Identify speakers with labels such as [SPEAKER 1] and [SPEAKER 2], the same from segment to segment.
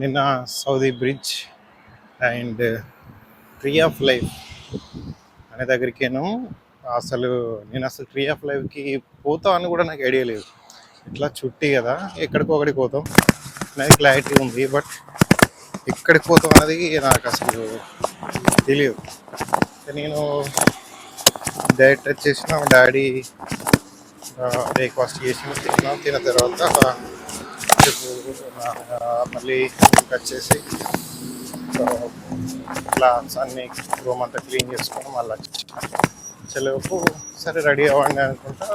[SPEAKER 1] నిన్న Saudi bridge and tree of life అనే దగ్గరికేను. నేను అసలు ట్రీ ఆఫ్ లైఫ్కి పోతాం అని కూడా నాకు ఐడియా లేదు. ఇట్లా చుట్టి కదా ఎక్కడికో ఒకటికి పోతాం అనేది క్లారిటీ ఉంది, బట్ ఎక్కడికి పోతాం అనేది నాకు అసలు తెలియదు. నేను డైరెక్ట్ వచ్చేసిన డాడీ బ్రేక్ఫాస్ట్ చేసి తిన్న తర్వాత మళ్ళీ వచ్చేసి క్లాత్స్ అన్నీ రూమ్ అంతా క్లీన్ చేసుకొని మళ్ళీ వచ్చేలోపు సరే రెడీ అవ్వండి అనుకుంటా.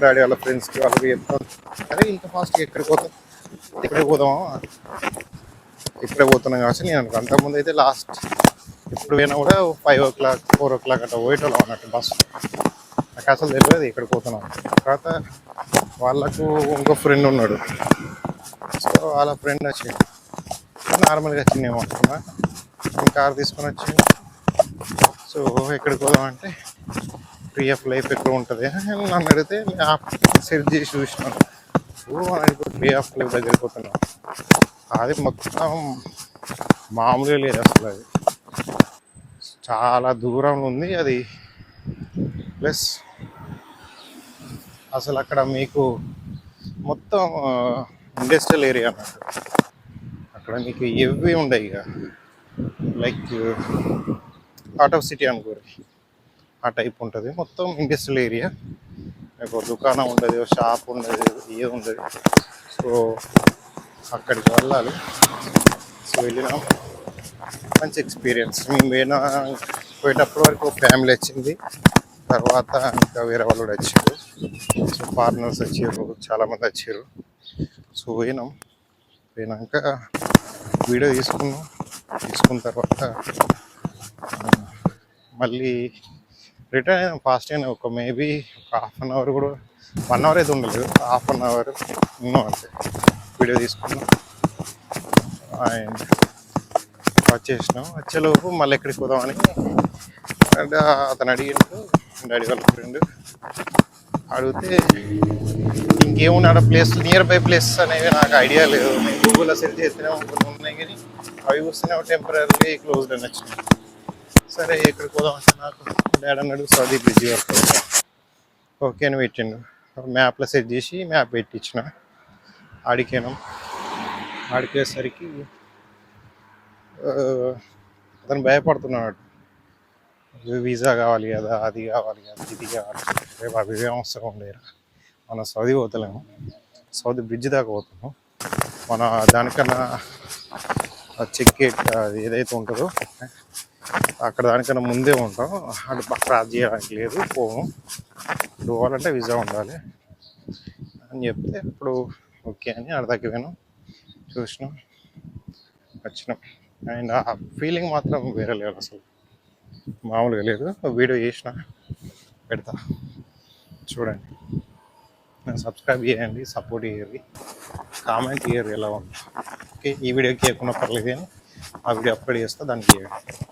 [SPEAKER 1] డాడీ వాళ్ళ ఫ్రెండ్స్కి వాళ్ళకి చెప్తాం, అరే ఇంత ఫాస్ట్గా ఎక్కడికి పోతాం, ఇక్కడే పోదామా, ఇక్కడే పోతున్నాం కాబట్టి నేను అనుకో. అంతకుముందు అయితే లాస్ట్ ఎప్పుడు పోయినా కూడా 5 o'clock 4 o'clock అట్లా పోయేటోళ్ళం అన్నట్టు బస్సు. నాకు అసలు తెలియదు ఇక్కడికి పోతున్నాం. తర్వాత వాళ్ళకు ఇంకో ఫ్రెండ్ ఉన్నాడు, సో వాళ్ళ ఫ్రెండ్ వచ్చి నార్మల్గా వచ్చిందేమో అనుకున్నా, నేను కార్ తీసుకొని వచ్చింది. సో ఎక్కడికి పోదామంటే ట్రీ ఆఫ్ లైఫ్ ఎక్కడ ఉంటుంది నన్ను అడిగితే సెర్చ్ చేసి చూసినాను. ఇప్పుడు ట్రీ ఆఫ్ లైఫ్ దగ్గరికి పోతున్నాం. అది మొత్తం మామూలుగా లేదు అసలు, అది చాలా దూరంలో ఉంది అది. ప్లస్ అసలు అక్కడ మీకు మొత్తం ఇండస్ట్రియల్ ఏరియా అన్నట్టు. అక్కడ మీకు ఇవి ఉండవు ఇక, లైక్ అవుట్ ఆఫ్ సిటీ అనుకోరు, ఆ టైప్ ఉంటుంది. మొత్తం ఇండస్ట్రియల్ ఏరియా. మీకు దుకాణం ఉండదు, షాప్ ఉండదు, ఏ ఉండదు. సో అక్కడికి వెళ్ళాలి. సో వెళ్ళినాం, మంచి ఎక్స్పీరియన్స్. మేము పోయేటప్పటి వరకు ఫ్యామిలీ వచ్చింది, తర్వాత ఇంకా వేరే వాళ్ళు కూడా వచ్చారు. సో ఫారినర్స్ వచ్చారు, చాలామంది వచ్చారు. సో పోయినాక వీడియో తీసుకున్న తర్వాత మళ్ళీ రిటర్న్ అయినా ఫాస్ట్ అయినా మేబీ ఒక 1/2 hour కూడా 1 hour అయితే ఉండలేదు, 1/2 hour ఉన్నాం అంతే. వీడియో తీసుకున్నాం అండ్ వచ్చేలోపు మళ్ళీ ఎక్కడికి పోదామని అతను అడిగిండు, డాడీ వాళ్ళ ఫ్రెండ్ అడిగితే ఇంకేమున్నాడు ప్లేస్, నియర్ బై ప్లేస్ అనేవి నాకు ఐడియా లేదు. నేను గూగుల్లో సెర్చ్ చేస్తేనే ఉన్నాయి, కానీ అవి చూస్తేనే టెంపరీ క్లోజ్డ్ అని వచ్చినాయి. సరే ఎక్కడికి పోదామంటే నాకు డాడీ అన్నాడు సౌదీ బ్రిడ్జ్ వరకు. ఓకే అని పెట్టిండు. మ్యాప్లో సెట్ చేసి మ్యాప్ పెట్టించిన. ఆడికేసరికి అతను భయపడుతున్నాడు, వీసా కావాలి కదా, అది కావాలి కదా, ఇది కావాలి. రేపు అవి అవసరం ఉండేరా, మనం సౌదీ పోతలేము, సౌదీ బ్రిడ్జ్ దాకా పోతాము. మన దానికన్నా చెక్ గేట్ అది ఏదైతే ఉంటుందో అక్కడ దానికన్నా ముందే ఉంటాం, అటు క్రాస్ చేయడానికి లేదు, పోము. పోవాలంటే వీసా ఉండాలి అని చెప్తే ఇప్పుడు ఓకే అని ఆడ దగ్గర పోయినాం, చూసినాం, వచ్చినాం. అండ్ ఆ ఫీలింగ్ మాత్రం వేరే లేదు అసలు, మామూలుగా లేదు. వీడియో చేసిన పెడతా చూడండి. సబ్స్క్రైబ్ చేయండి, సపోర్ట్ చేయండి, కామెంట్ చేయరు ఎలా ఉంది. ఓకే, ఈ వీడియోకి చేయకుండా పర్లేదు కానీ ఆ వీడియో అప్లోడ్ చేస్తా, దానికి చేయండి.